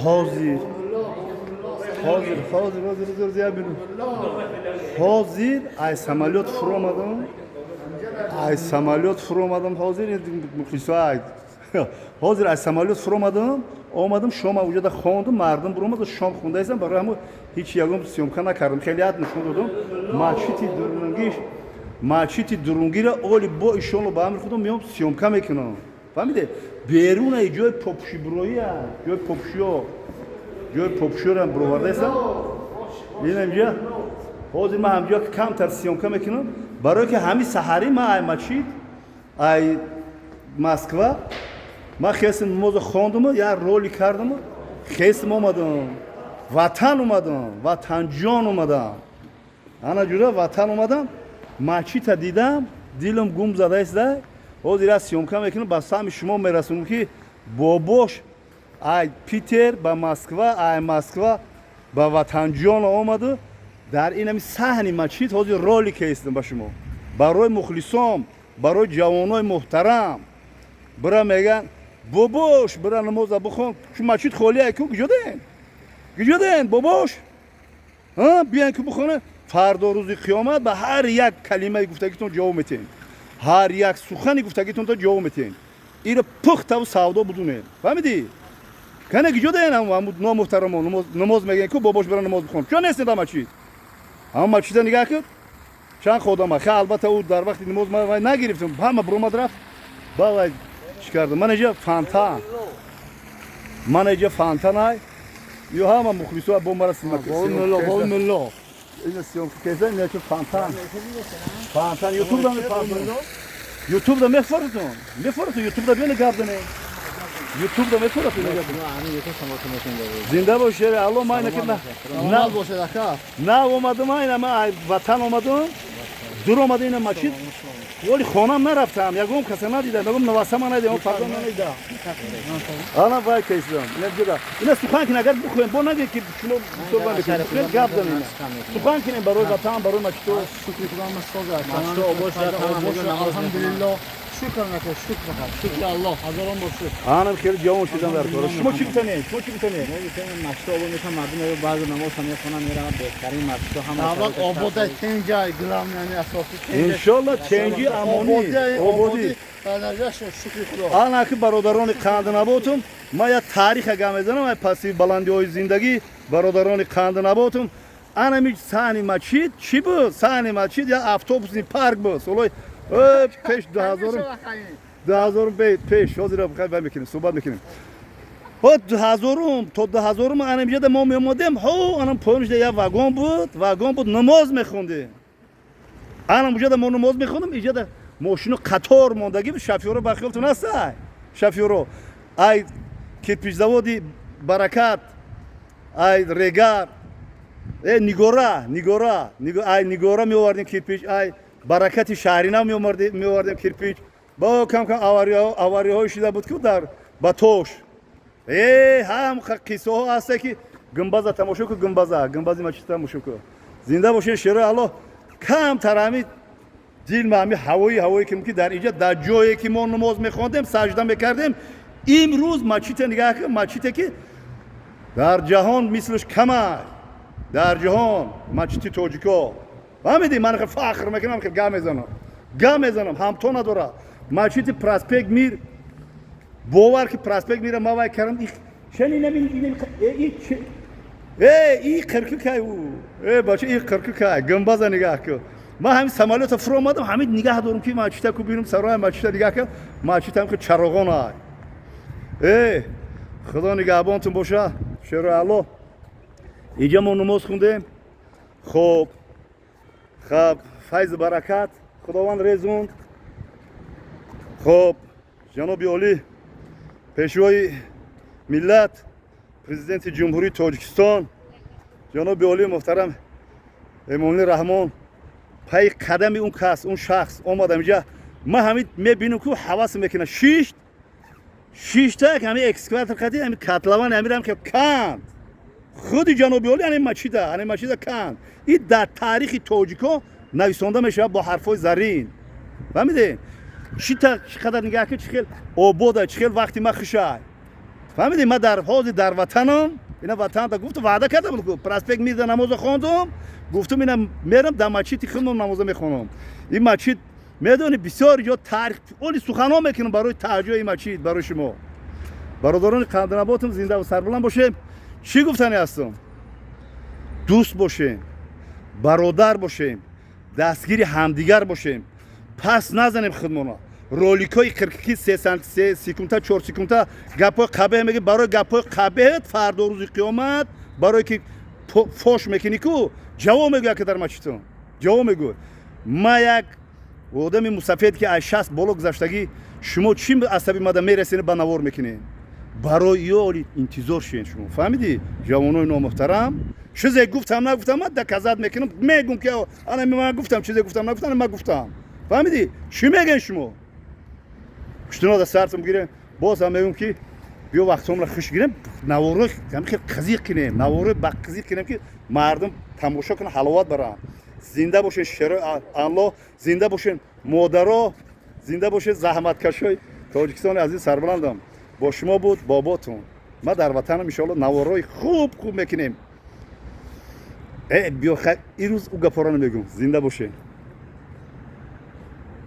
حاضر حاضر حاضر حاضر زیابینم حاضر ای سمالیات فرو آمدم ای سمالیات فرو آمدم حاضر مخلصای حاضر ای سمالیات فرو آمدم شام وجود خواندم مردم برام از شام خونده ایستم برای همون هیچ یکم سیمکا نکردم خیلی عاد نشون دادم ماچیتی درونگی را اولی با ایشون رو با هم خودم میام سیمکا میکنم فهمیده بیرون ای جای پاپشی برویی جای پاپشی رو برو ورده ایستم ببینم اینجا حاضر من همجا کم تر سیمکا میکنم برای که همین سحری من ای ماچید ای مسکو ما خیلی نماز خواندم یا رولی کردم خیلی اومدم وطن جان اومدم انا جوره وطن اومدم ماچی تا دیدم دیلم گم زده است حاضر از سیمکا میکنم با سهم شما میرسونم که باباش ای پیتر با مسکو ای مسکو با وطن جان اومده در این همی صحنی ماچید حاضر رولی کردم با شما برای مخلصام برای جوانای محترم برای میگن باباش برای نماز بخون چون ماچید خالی ای که گجودن باباش ها بیان که بخونه فردا روز قیامت به هر یک کلمه گفتگیتون جواب میتین هر یک سخنی گفتگیتون تو جواب میتین این پخت و سودا بدونه فهمیدی کنه گجودن هم نامحترم نماز میگن که باباش برای نماز بخون چون نیست ماچید اما ماچید نگاه کرد چند خودم خیلی البته او در وقت نماز ما نگرفتم همه برام رفت باید چیکار من اینجا فانتا نه یو همه مخلصا با مرا سیمکا بول ملا این سیمکا کیسه نه چه فانتا یوتیوب دا میفرستون یوتیوب دا بیان گردنه یوتیوب دا میفرستون زنده باشه الله ما اینه که نه باشه دکا نه اومدم اینا وطن اومدم دور اومده اینا ماچید ولی خونم نرفتم یکم کسی ندیدم میگم نواسم ندیدم فردا ندیدم انا وای کیسم اینا سخن که نگرد بخویم با نگید که شما صحبت بکنید خیلی گپ دارین سخن کنیم برای وطن برای ماچید شکر خدا الحمدلله شکر نکن شکر الله هزاران بار شکر آنم خیلی جوان شدم در کار شما چی میتونید میتونم مشتا و میتونم مردم بعض نماز هم میخونم میرم بهترین مشتا هم اول آباد چنج گلام یعنی اساسی ان شاء الله چنجی امانی آبادی شکر خدا آن که برادران قند نباتم ما یا تاریخ گام میزنم پسی بلندی های زندگی برادران قند نباتم انا می سانی ماچید چی بود سانی ماچید یا اتوبوس پارک بود سولای پیش 2000 پیش حاضر بخیر میکنیم صحبت میکنیم ها 2000 تا 2000 ما اینجا ما میومدیم ها انم پونج یا واگن بود نماز میخوندیم انم اونجا ما نماز میخوندیم اینجا ماشین قطار موندگی شافیورو بخیلتون هست شافیورو ای کیپیش زودی برکت ای رگار نیگورا نیگورا میوردیم کیپیش ای برکتی شهرینا میوردیم کیرپیچ با کم آواری های شده بود که در باتوش هم قصه ها هست که گنباز تماشا کو گنبازی ماچید تماشا کو زنده باشه شعر الله کم ترامی دل ما هوایی که در اینجا در جایی که ما نماز میخواندیم سجده میکردیم امروز ماچید نگاه کن ماچید که در جهان مثلش کمه در جهان ماچید توجیکو فهمیدی من فخر میکنم که گام میزنم هم تو نداره ماچید پراسپکت میر باور که پراسپکت میره ما وای کردم شنی نمیدین این کرکای او باشه این کرکای گنباز نگاه کن ما همین سمالیات فرو اومدم همین نگاه دارم که ماچید کو ببینم سرای ماچید نگاه کن ماچید هم که چراغان خدا نگهبانتون باشه شعر الله اینجا ما نماز خوندیم خب فیض برکت خداوند رزوند خب جناب عالی پیشوای ملت پرزیدنت جمهوری تاجیکستان جناب عالی محترم امامی رحمان پای قدم اون کس اون شخص اومد اینجا ما همین میبینیم که حواس میکنه شش تا همین اکسکواتر قدی همین کاتلاوان امیرم که کاند خود جناب عالی همین ماچیدا کاند این در تاریخ تاجیکو نویسنده میشه با حرفای زرین فهمیدین چقدر نگاه که چخیل آباده چخیل وقتی ما خشای فهمیدی من در حوض در وطنم اینا وطن تا گفت وعده کردم که پراسپکت میز نماز خوندم گفتم اینا میرم در مسجد خودم نماز میخونم این مسجد میدونی بسیار جو تاریخ اولی سخنان میکنم برای توجه این مسجد برای شما برادران قندنباتم زنده و سربلند باشه چی گفتنی هستم دوست باشیم برادر باشیم دستگیر همدیگر باشیم پس نزنیم خودمون رولیکای 42 33 سکونده 4 سکونده گپای قبه میگه برای گپای قبه فردا روز قیامت برای که فوش میکنی کو جواب میگه که در مسجدتون جواب میگه ما یک آدم مسافر که از 60 بالا گذشتگی شما چی عصبی ماده میرسین با نوار میکنین برای یولی انتظار شین شما فهمیدی جوانای نامحترم چیزی گفتم نگفتم من دکازات میکنم میگم که انا من گفتم چیزی گفتم نگفتم من گفتم فهمیدی چی میگن شما شتونا دا سرتم گیره باز هم میگم که بیا وقتم را خوش گیرم نوارو کم که قزیق کنیم نوارو با قزیق کنیم که مردم تماشا کنه حلاوت برن زنده باشین شر الله زنده باشین مادرها زنده باشین زحمتکشای تاجیکستان عزیز سربلندم با شما بود باباتون ما در وطنم ان شاء الله نوارای خوب میکنیم بیا این روز او گپارا نمیگم زنده باشین